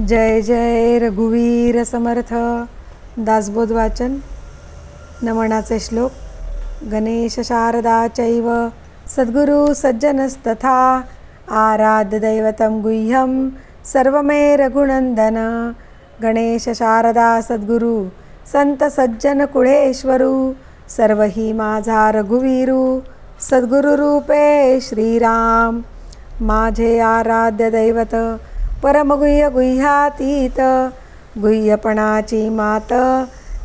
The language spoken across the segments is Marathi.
जय जय रघुवीर समर्थ. दासबोध वाचन. नमनाचे श्लोक. गणेश शारदा चैव सद्गुरु सज्जनस्तथा आराध्य दैवतं गुह्यं सर्वमे रघुनंदन. गणेश शारदा सद्गुरु संत सज्जन कुळेश्वरू सर्वही माझा रघुवीरू सद्गुरु रूपे श्रीराम. माझे आराध्य दैवत परमगुह्य गुह्यातीत गुह्यपणाची मात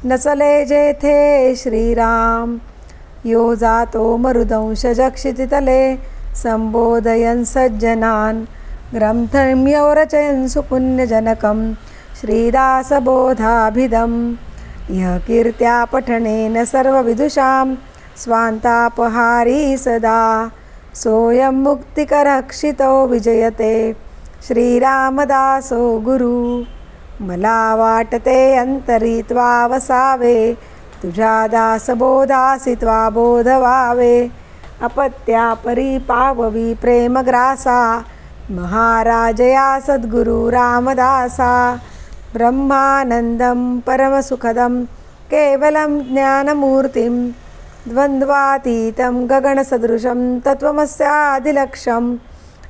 नचले जेथे श्रीराम. यो जातो मरुदंश जक्षितितले संबोधयन् सज्जनान् ग्रंथम्यो रचयन् सुपुण्यजनकं श्रीदासबोधाभिधं. यः कीर्त्या पठनेन सर्वविदुषां स्वान्तापहारी सदा सोऽयं मुक्तिकरक्षितो विजयते श्रीरामदासो गुरु. मला वाटते अंतरी त्वा वसावे तुझ्या दासबोधासी त्वा बोध व्हावे. अपत्या परी पाववी प्रेमग्रासा महाराजया सद्गुरु रामदासा. ब्रह्मानंदं परमसुखदं केवलं ज्ञानमूर्तिं द्वन्द्वातीतं गगनसदृशं तत्त्वमस्यादिलक्ष्यम्.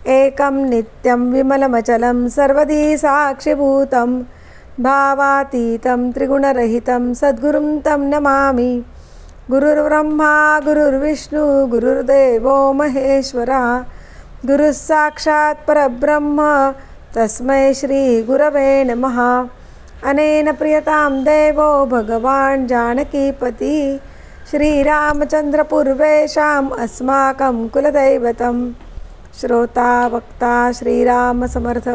एकं नित्यं विमलमचलं सर्वदी साक्षिभूतं भावातीतं त्रिगुणरहितं सद्गुरुं तं नमामि. गुरुर्ब्रह्मा गुरुर्विष्णु गुरुर्देवो महेश्वरः गुरुः साक्षात् परब्रह्म तस्मै श्रीगुरवे नमः. अनेन प्रियतां देवो भगवान् जानकीपति श्रीरामचन्द्र पूर्वेषाम् अस्माकं कुलदैवतं. श्रोता वक्ता श्रीराम समर्थ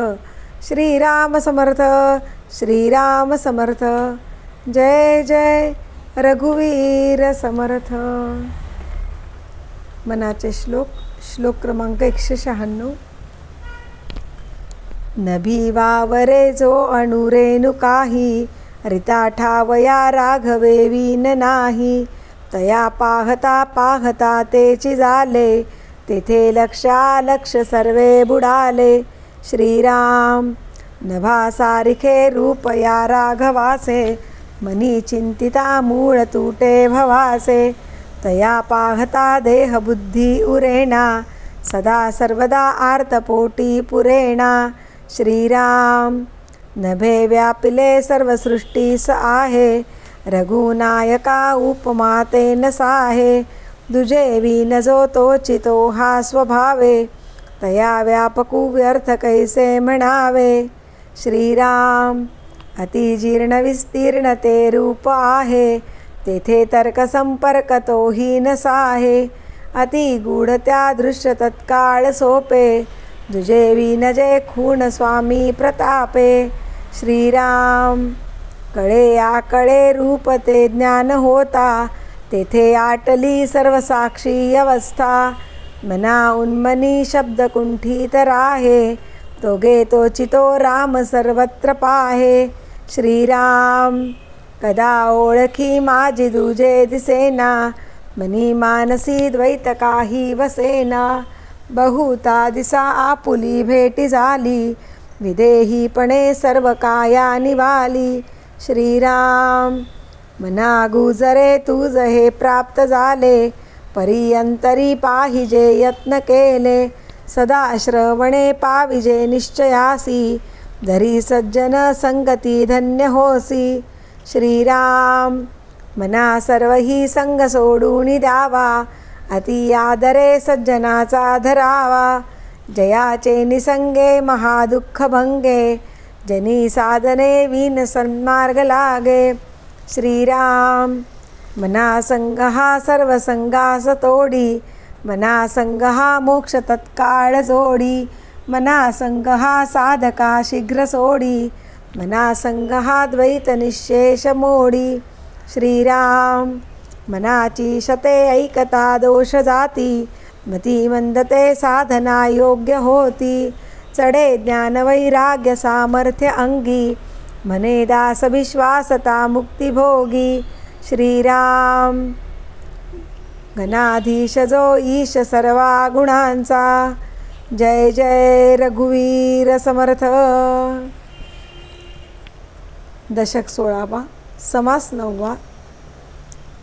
श्रीराम समर्थ श्रीराम समर्थ. जय जय रघुवीर समर्थ. मनाचे श्लोक. श्लोक क्रमांक 196. नभी वावरे जो अणुरेणु काही रिता ठावया राघवे वीन नाही. तया पाहता पाहता तेची झाले तेथे लक्ष सर्वे बुडाले. श्रीराम नभासारिखे रूप या राघवासे मनी चिंतिता मूळ तुटे भवासे. तया पाहता देह बुद्धी उरेणा सदा सर्वदा आर्तपोटी पुरेणा. श्रीराम नभे व्यापिले सर्वसृष्टीस आहे रघुनायका उपमा तेन साहे. दुजे विन जो तोचितो हा स्वभावे तया व्यापकू व्यर्थ कैसे म्हणावे. श्रीराम अति जीर्ण विस्तीर्ण ते रूप आहे तेथे तर्क संपर्क तोही नसाहे. अति गूढ त्या दृश्य तत्काळ सोपे दुजे विन जे खूण स्वामी प्रतापे. श्रीराम कळे आकळे रूप ते ज्ञान होता तेथे आटली सर्वसाक्षी अवस्था. मना उन्मनी शब्द कुंठित राहे तोगे तोचितो राम सर्वत्र पाहे. श्रीराम कदा ओळखी माझी दुजे दिसेना मनी मानसी द्वैत काही वसेना. बहुता दिसा आपुली भेटी झाली विदेहीपणे सर्व काया निवाली. श्रीराम मना गुजरे तुझ हे प्राप्त झाले परियंतरी पाहिजे यत्न केले. सदा श्रवणे पाविजे निश्चयासी धरी सज्जन संगती धन्य होसी. श्रीराम मना सर्वही संग सोडून द्यावा अति आदरे सज्जनाचा धरावा. जयाचे निसंगे महादुःख भंगे जनी साधने विन सन्मार्ग लागे. श्रीराम मना संग हा सर्व संगास तोडी मना संग हा मोक्ष तत्काळ जोडी. मना संग हा साधका शीघ्र सोडी मना संग हा द्वैत निशेष मोडी. श्रीराम मनाची शते ऐकता दोष जाती मती मंदते साधना योग्य होती. चढे ज्ञान वैराग्य सामर्थ्य अंगी मने दास विश्वासता मुक्ती भोगी. श्रीराम गणाधीश जो ईश सर्वा गुणांचा. जय जय रघुवीर समर्थ. दशक 16वा, समास 9वा,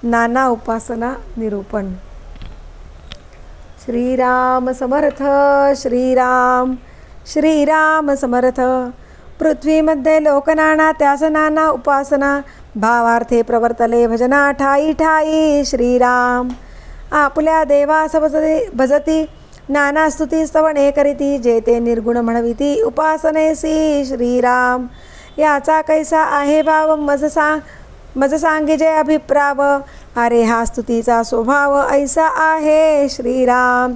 नाना उपासना निरूपण. श्रीराम समर्थ. श्रीराम श्रीराम समर्थ. पृथ्वीमध्ये लोकनाना त्यास नाना उपासना, भावार्थे प्रवर्तले भजना ठाई ठाई. श्रीराम आपल्या देवास भजती नाना स्तुती स्तवणे करीती, जेते निर्गुण म्हणविती उपासनेसी. श्रीराम याचा कैसा आहे भाव, मज सांगिजे अभिप्राव. अरे हा स्तुतीचा स्वभाव ऐसा आहे. श्रीराम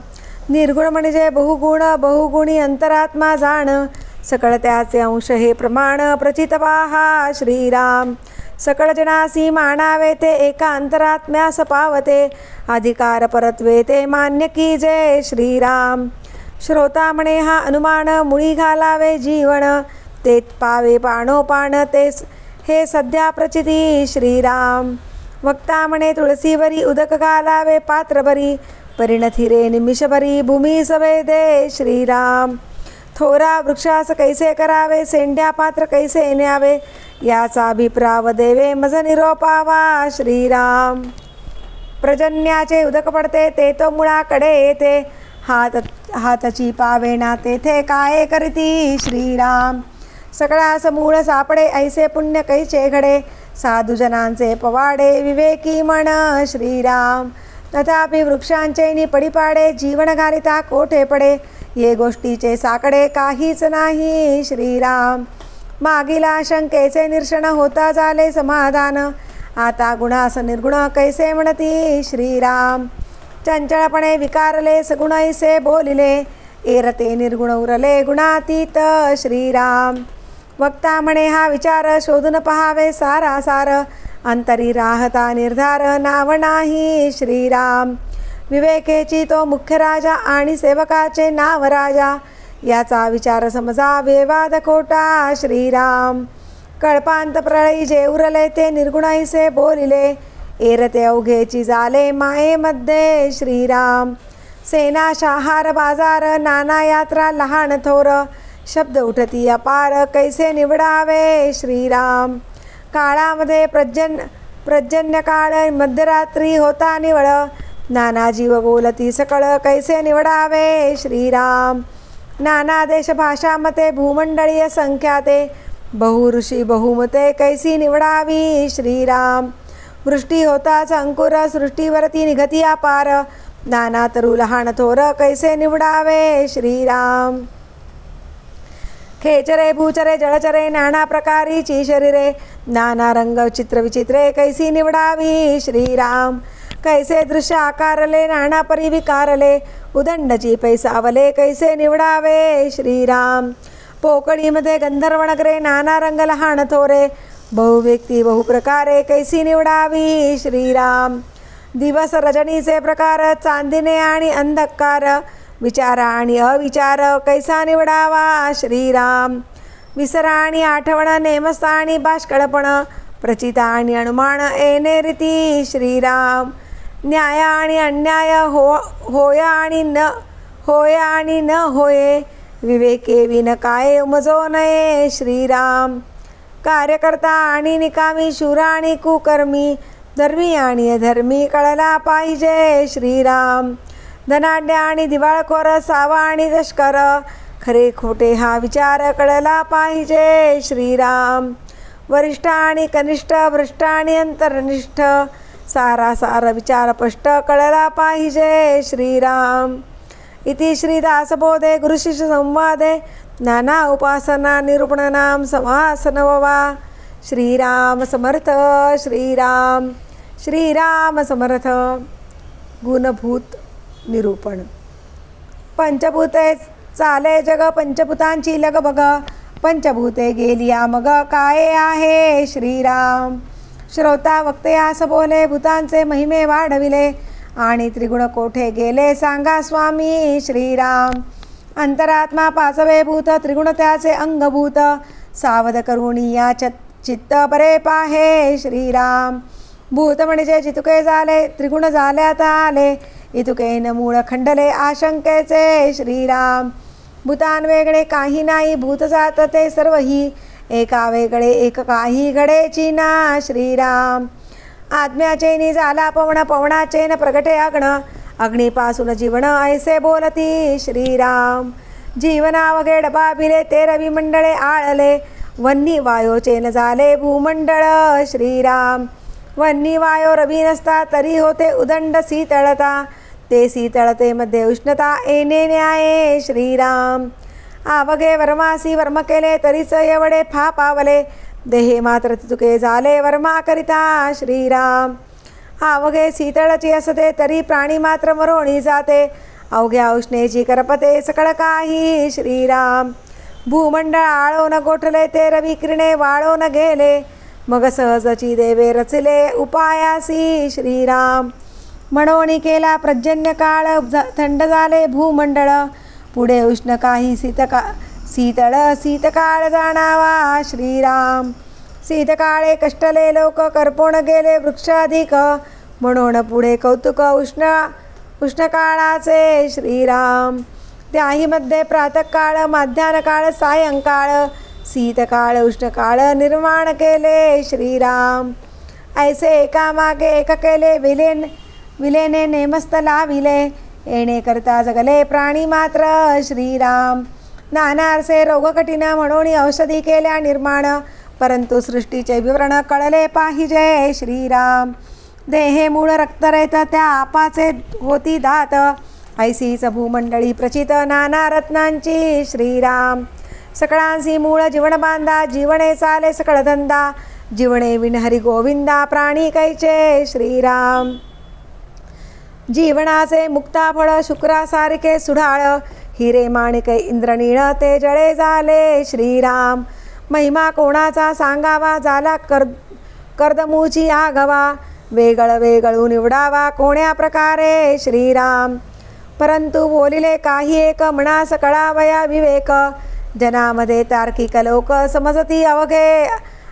निर्गुण म्हणजे बहुगुण, बहुगुणी अंतरात्मा जाण. सकळ त्याचे अंश हे प्रमाण प्रचित पहा. श्रीराम सकळ जनासी मानावे ते एका अंतरात्म्यास पावते. अधिकार परत्वे ते मान्य कीजे. श्रीराम श्रोता म्हणे हा अनुमान, मुळी घालावे जीवन. ते पावे पाणोपान तेच हे सध्या प्रचिती. श्रीराम वक्ता म्हणे तुळसीवरी उदक घालावे पात्रभरी. परिणथिरे निमिषभरी भूमी सवेदे. श्रीराम थोरा वृक्षास कैसे करावे, सेंड्या पात्र कैसे न्यावे. याचा अभिप्राव देवे मज निरोपावा. श्रीराम प्रजन्याचे उदक पडते ते तो मुळाकडे येते. हातची पावेना तेथे काय करीती. श्रीराम सगळ्यास मूळ सापडे ऐसे पुण्य कैचे घडे. साधुजनांचे पवाडे विवेकी म्हण. श्रीराम तथापि वृक्षांचे नि पडिपाडे, जीवन घालिता कोठे पडे. ये गोष्टीचे साकडे काहीच नाही. श्रीराम मागीला शंकेचे निरसन होता झाले समाधान. आता गुणास निर्गुण कैसे म्हणती. श्रीराम चंचळपणे विकारले सगुण ऐसे बोलिले. एरते निर्गुण उरले गुणातीत. श्रीराम वक्ता म्हणे हा विचार शोधून पहावे सारा सार. अंतरी राहता निर्धार नाव नाही. श्रीराम विवेकेची तो मुख्य राजा आणि सेवकाचे नाव राजा. याचा विचार समजावे वाद खोटा. श्रीराम कल्पांत प्रळयी जे उरले ते निर्गुणाईसे बोलिले. एरते अवघेची झाले मायेमध्ये. श्रीराम सेना शहार बाजार, नाना यात्रा लहान थोर. शब्द उठती अपार कैसे निवडावे. श्रीराम काळामध्ये प्रजन्य काळ, मध्यरात्री होता निवळ. नाना जीव बोलती सकळ कैसे निवडावे. श्रीराम नाना देश भाषा मते, भूमंडळीय संख्या ते. बहु ऋषी बहुमते कैसी निवडावी. श्रीराम वृष्टी होताच अंकुर, सृष्टीवरती निघती अपार. नाना तरु लहान थोर कैसे निवडावे. श्रीराम खेचरे भूचरे जळचरे, नाना प्रकारीची शरीरे. नाना रंग चित्र विचित्रे कैसी निवडावी. श्रीराम कैसे दृश्य आकारले, नाना परी विकारले. उदंडची पैसावले कैसे निवडावे. श्रीराम पोकळीमध्ये गंधर्व नगरे, नाना रंग लहान थोरे. बहुव्यक्ती बहुप्रकारे कैसी निवडावी. श्रीराम दिवस रजनीचे प्रकार, चांदिने आणि अंधकार. विचार आणि अविचार कैसा निवडावा. श्रीराम विसरा आणि आठवण, नेमस्थ आणि बाष्कळपण. प्रचिता आणि अनुमान येणे रीती. श्रीराम न्याय आणि अन्याय, होय आणि न होये. विवेके विन काय उमजो नये. श्रीराम कार्यकर्ता आणि निकामी, शूर आणि कुकर्मी. धर्मी आणि अधर्मी कळला पाहिजे. श्रीराम धनाढ्य आणि दिवाळखोर, सावा आणि तस्कर. खरे खोटे हा विचार कळला पाहिजे. श्रीराम वरिष्ठ आणि कनिष्ठ, भ्रष्ट आणि अंतर्निष्ठ. सारासार विचार स्पष्ट कळला पाहिजे. श्रीराम इति श्रीदासबोधे गुरुशिष्य संवादे नाना उपासना निरूपण नाम समास 9वा. श्रीराम समर्थ. श्रीराम श्रीराम समर्थ. गुणभूत निरूपण. पंचभूते चाले जग, पंचभूतांची लगबग. पंचभूते गेलिया मग काय आहे. श्रीराम श्रोता वक्ते आस बोले, भूतांचे महिमे वाढविले. आणि त्रिगुण कोठे गेले सांगा स्वामी. श्रीराम अंतरात्मा पाचवे भूत, त्रिगुण त्याचे अंगभूत. सावध करुणी या चित्त बरे पाहे. श्रीराम भूत म्हणजे जितुके झाले, त्रिगुण झाल्यात आले. इतुकेन मूळ खंडले आशंकेचे. श्रीराम भूतान वेगळे काही नाही, भूत जात ते सर्वही. एका वेगळे एक काही घडेची ना श्रीराम. आत्म्याचे नि झाला पवन, पवनाचे न प्रगटे अग्न, अग्नीपासून जीवन ऐसे बोलती श्रीराम. जीवनावघे डबाबिले ते रवी मंडळे आळले, वन्नी वायोचे न झाले भूमंडळ श्रीराम. वन्नी वायो रवी नसता तरी होते उदंड शीतळता, ते शीतळते मध्ये उष्णता येणे न्याये श्रीराम. आवघे वर्मासी वर्म केले तरीच एवढे फा पावले, देहे मात्र चुके झाले वर्माकरिता श्रीराम. आवघे शीतळची असते तरी प्राणी मात्र मरोणी जाते, अवघ्या उष्णेची करपते सकळ काही श्रीराम. भूमंडळ आळो न गोठले ते रवी किरणे वाळो न गेले, मग सहजची देवे रचले उपायासी श्रीराम. म्हणून केला पर्जन्य काळ थंड झाले भूमंडळ, पुढे उष्ण काही शीतळ शीतकाळ जाणावा श्रीराम. शीतकाळे कष्टले लोक करपून गेले वृक्ष अधिक, म्हणून पुढे कौतुक उष्णकाळाचे श्रीराम. त्याही मध्ये प्रातःकाळ माध्यान्हकाळ सायंकाळ, शीतकाळ उष्णकाळ निर्माण केले श्रीराम. ऐसे एकामागे एक केले विलेने नेमस्त लाविले, येणे करता जगले प्राणी मात्र श्रीराम. नानारसे रोग कठीण म्हणून औषधी केल्या निर्माण, परंतु सृष्टीचे विवरण कळले पाहिजे श्रीराम. देहे मूळ रक्तरेत त्या आपाचे होती दात, ऐसीच भूमंडळी प्रचित नाना रत्नांची श्रीराम. सकळांसी मूळ जीवन बांधा, जीवने चाले सकळ धंदा, जीवने विण हरी गोविंदा प्राणी कैचे श्रीराम. जीवनाचे मुक्ताफळ शुक्रासारिखे सुढाळ, हिरे माणिके इंद्रनीळ ते जळे झाले श्रीराम. महिमा कोणाचा सांगावा, झाला कर्दमूची आगवा, वेगळ वेगळू निवडावा कोण्या प्रकारे श्रीराम. परंतु बोलिले काही एक मनास कळावया विवेक, जनामध्ये तार्किक लोक समजती अवघे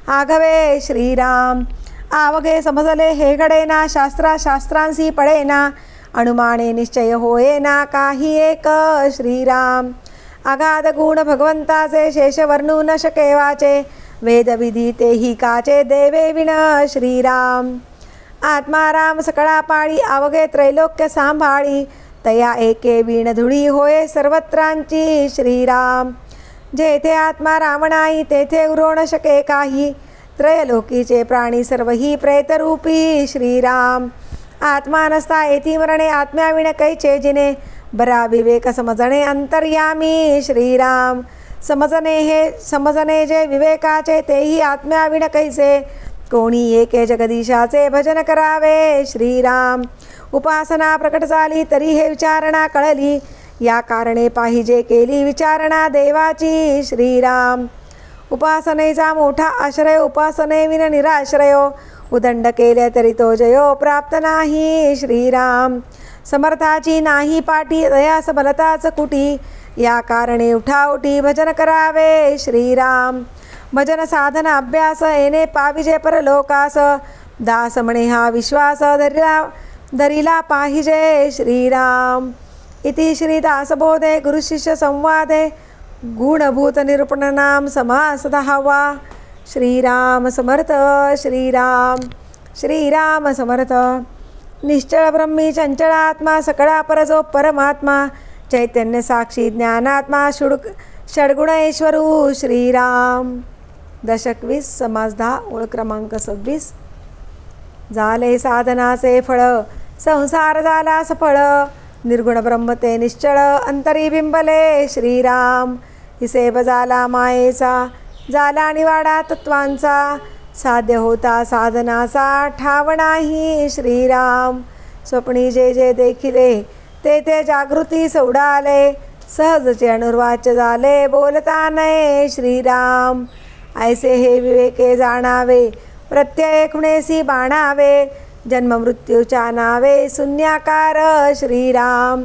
आघवे श्रीराम. आवघे समजले हे घडेना, शास्त्रांसी पडेना, अनुमाने निश्चय होयेना काही एक श्रीराम. अगाध गुण भगवंताचे शेष वर्णू न शके वाचे, वेदविधी तेही काचे देवे विण श्रीराम. आत्माराम सकळा पाळी, अवघे त्रैलोक्य सांभाळी, तया एके वीण धुळी होय सर्वत्रांची श्रीराम. जेथे आत्मा राम नाही तेथे उरो न शके काही, त्रयलोकीचे प्राणी सर्वही प्रेतरूपी श्रीराम. आत्मा नसता येती मरणे, आत्म्याविण कैचे जिने, बरा विवेक समजणे अंतर्यामी श्रीराम. समजणे जे विवेकाचे तेही आत्म्याविण कैसे, कोणी एके जगदीशाचे भजन करावे श्रीराम. उपासना प्रकट झाली तरी हे विचारणा कळली, या कारणे पाहिजे केली विचारणा देवाची श्रीराम. उपासनेचा मोठा आश्रय, उपासनेविन निराश्रयो, उदंड केले तरी तो जयो प्राप्त नाही श्रीराम. समर्थाची नाही पाटी, दयास बलताच कुटी, या कारणे उठाउठी भजन करावे श्रीराम. भजन साधन अभ्यास येणे पाविजे परलोकास, दास म्हणे हा विश्वास धरिला पाहिजे श्रीराम. इति श्री दासबोधे गुरुशिष्य संवादे गुणभूत निरूपण नाम समास 10वा. श्रीराम समर्थ. श्रीराम श्रीराम समर्थ. निश्चळ ब्रह्मी चंचळ आत्मा, सकळा परजो परमात्मा, चैतन्य साक्षी ज्ञानात्मा, षड्गुणेश्वरू श्रीराम. दशक 20 समास 10 ओळ क्रमांक 26. झाले साधनाचे फळ, संसार झाला सफळ, निर्गुण ब्रह्म ते निश्चळ अंतरी बिंबले श्रीराम. हिसेब झाला मायेचा, झाला निवाडा तत्वांचा, साध्य होता साधनाचा ठाव नाही श्रीराम. स्वप्नी जे जे देखिले ते ते जागृती उडाले, सहजचे अनुर्वाच्य झाले बोलता नये श्रीराम. ऐसे हे विवेके जाणावे, प्रत्यय खुणेसी बाणावे, जन्म मृत्यूच्या नावे शून्याकार श्रीराम.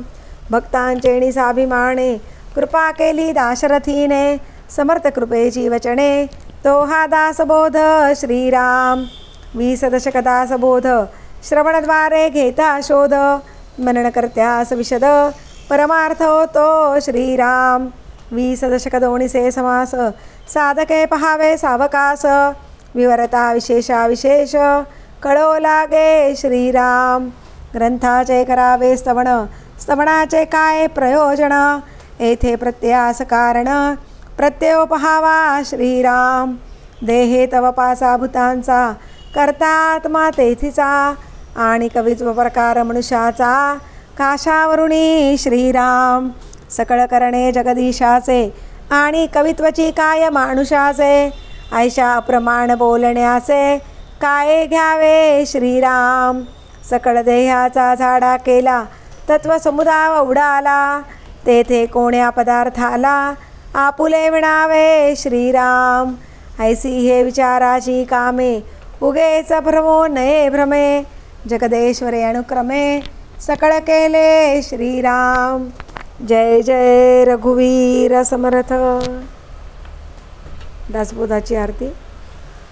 भक्तांचे निसाभिमाने कृपा केली दाशरथीने, समर्थ कृपेची वचने तो हा दासबोध श्रीराम. 20 दशक दासबोध, श्रवणद्वारे घेता शोध, मनन करत्यास विशद परमार्थ होतो श्रीराम. 20 दशक 2 समास, साधके पहावे सावकास, विवरता विशेषा विशेष, कळो लागे श्रीराम. ग्रंथाचे करावे स्तवन, स्तवनाचे काय प्रयोजन, येथे प्रत्ययास कारण, प्रत्ययो पहावा श्रीराम. देहे तव पाचा भूतांचा, कर्तात्मा तेथीचा, आणि कवित्व प्रकार मनुष्याचा, काशावरुणी श्रीराम. सकळ करणे जगदीशाचे, आणि कवित्वची काय मानुषाचे, ऐशा अप्रमाण बोलण्याचे, काय घ्यावे श्रीराम. सकळ देहाचा झाडा केला, तत्व समुदाय उडाला, तेथे कोण्या पदार्थाला, आपुले विणावे श्रीराम. ऐसी हे विचाराची कामे, उगेच भ्रमो नये भ्रमे, जगदेश्वरे अनुक्रमे, सकळ केले श्रीराम. जय जय रघुवीर समर्थ. दासबोधाची आरती.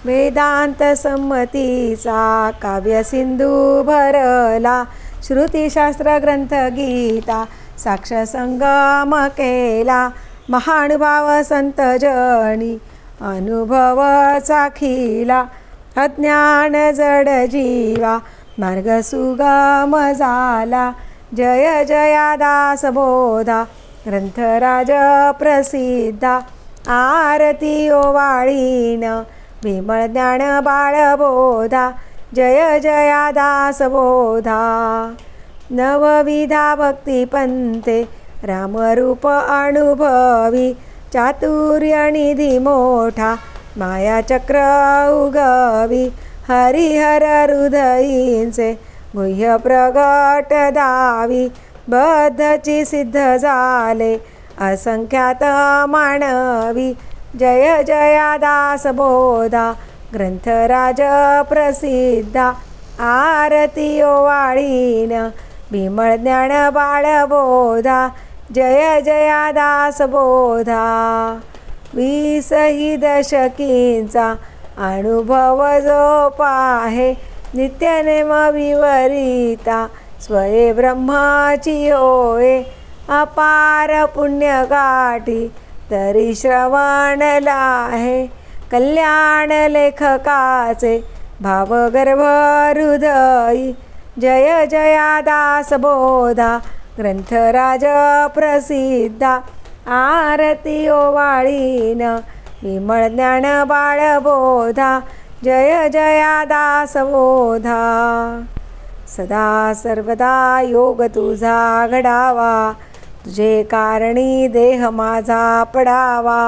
वेदांत संमतीचा काव्य सिंधू भरला, श्रुतीशास्त्र ग्रंथ गीता साक्ष संगम केला, महानुभाव संत जनी अनुभव चाखिला, अज्ञान जड जीवा मार्ग सुगम झाला. जय जया दासबोधा ग्रंथराज प्रसिद्धा, आरती ओवाळीन विमळ ज्ञान बाळबोधा. जय जया दासबोधा. नवविधा भक्तिपंथे रामरूप अनुभवी, चातुर्य निधी मोठा मायाचक्र उगवी, हरिहर हृदयींचे गुह्य प्रगट दावी, बद्धची सिद्ध झाले असंख्यात मानवी. जय जया दासबोधा ग्रंथराज प्रसिद्धा, आरती ओवाळीन विमळ ज्ञान बाळबोधा. जय जया दासबोधा. 20 दशकींचा अनुभव जो पाहे, नित्यनेम विवरिता स्वये ब्रह्माची होय. अपार पुण्य गाठी तरी श्रवणला आहे, कल्याण लेखकाचे भावगर्भ हृदयी. जय जया दासबोधा ग्रंथराज प्रसिद्धा, आरती ओवाळीन विमळ ज्ञान बाळबोधा. जय जया दासबोधा. सदा सर्वदा योग तुझा घडावा, तुझे कारणी देह माझा पडावा.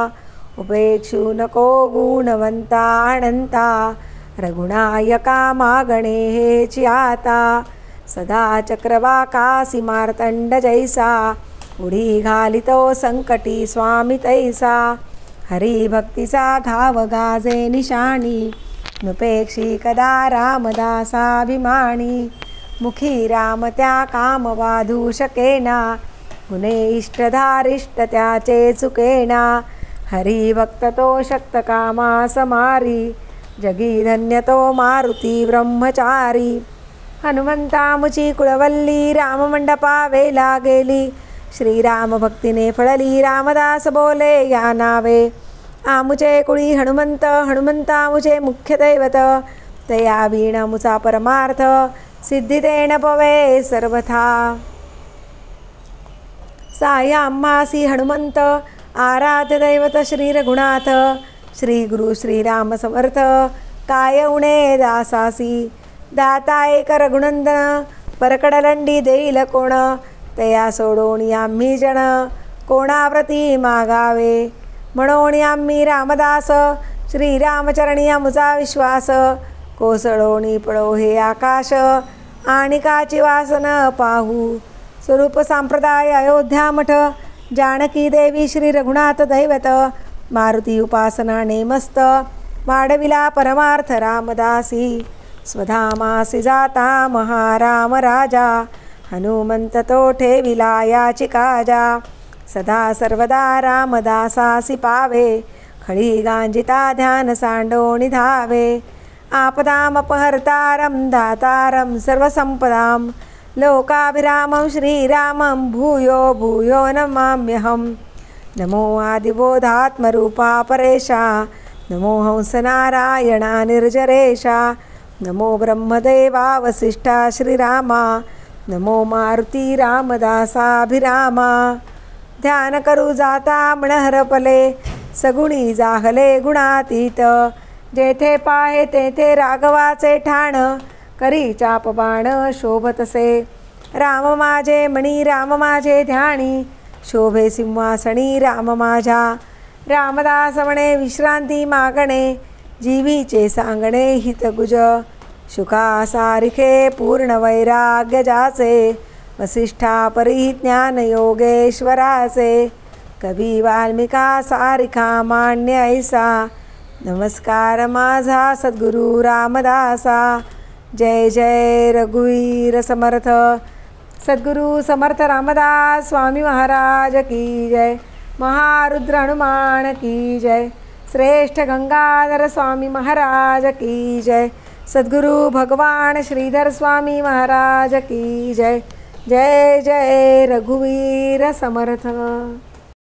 उपेक्षू नको गुणवंता अनंता, रघुनायका मागणे हेची आता. सदा चक्रवाकासी मार्तंड जैसा, उडी घालितो संकटी स्वामी तैसा. हरिभक्तीचा घाव गाजे निशाणी, नुपेक्षी कदा रामदासाभिमानी. मुखी राम त्या काम वाधू शकेना, गुणे इष्टधारिष्ट त्याचे चुकेना. हरिभक्त तो शक्त कामा समारी, जगी धन्य तो मारुती ब्रह्मचारी. हनुमंतामुची कुळवल्ली राममंडपा वेला गेली, श्रीराम भक्तीने फळली रामदास बोले या नावे. आमुचे कुळी हनुमंत, हनुमंतामुचे मुख्य दैवत, तया वीण मुचा परमार्थ, सिद्धी तेन पवे सर्वथा. साय आम्हासी हनुमंत, आराध्य दैवत श्री रघुनाथ. श्री गुरु श्रीराम समर्थ, काय उणे दासासी. दाता एक रघुनंदन, परकडलंडी देईल कोण. तया सोडोणी आम्ही जन, कोणाप्रती मागावे. म्हणोणी आम्ही रामदास, श्रीरामचरणी आमुचा विश्वास. कोसळोणी पळो हे आकाश, आणि काची वासन पाहू. स्वरूप संप्रदाय अयोध्या मठ, जानकी देवी श्री रघुनाथ दैवत. मारुती उपासना नेमस्त, वाढविला परमार्थ रामदासी. स्वधामासी जाता महाराम राजा, हनुमंत तो ठेविला याची काजा. सदा सर्वदा रामदासासी पावे, खळी गांजिता ध्यान सांडोणी धावे. आपदामपहर्तारं दातारं सर्वसंपदां, लोकाभिरामं श्रीरामं भूयो भूयो नमाम्यहम्. नमो आदिबोधात्मरूपा परेशा, नमो हंसनारायणा निर्जरेशा, नमो ब्रह्मदेवा वसिष्ठा श्रीरामा, नमो मारुती रामदासाभिरामा. ध्यान करू जाता मन हरपले, सगुणी जाहले गुणातीत. जेथे पाहे तेथे राघवाचे ठाण, करी चापबाण शोभतसे. राम माझे मणी राम माझे ध्यानी, शोभे सिंहासनी राम माझ्या. रामदास म्हणे विश्रांती मागणे, जीवीचे सांगणे हितगुज. शुका सारिखे पूर्ण वैराग्य जाचे, वसिष्ठा परी ज्ञान योगेश्वराचे. कवी वाल्मिका सारिखा मान्य ऐसा, नमस्कार माझा सद्गुरु रामदासा. जय जय रघुवीर समर्थ. सद्गुरु समर्थ रामदास स्वामी महाराज की जय. महारुद्र हनुमान की जय. श्रेष्ठ गंगाधर स्वामी महाराज की जय. सद्गुरु भगवान श्रीधर स्वामी महाराज की जय. जय जय रघुवीर समर्थ.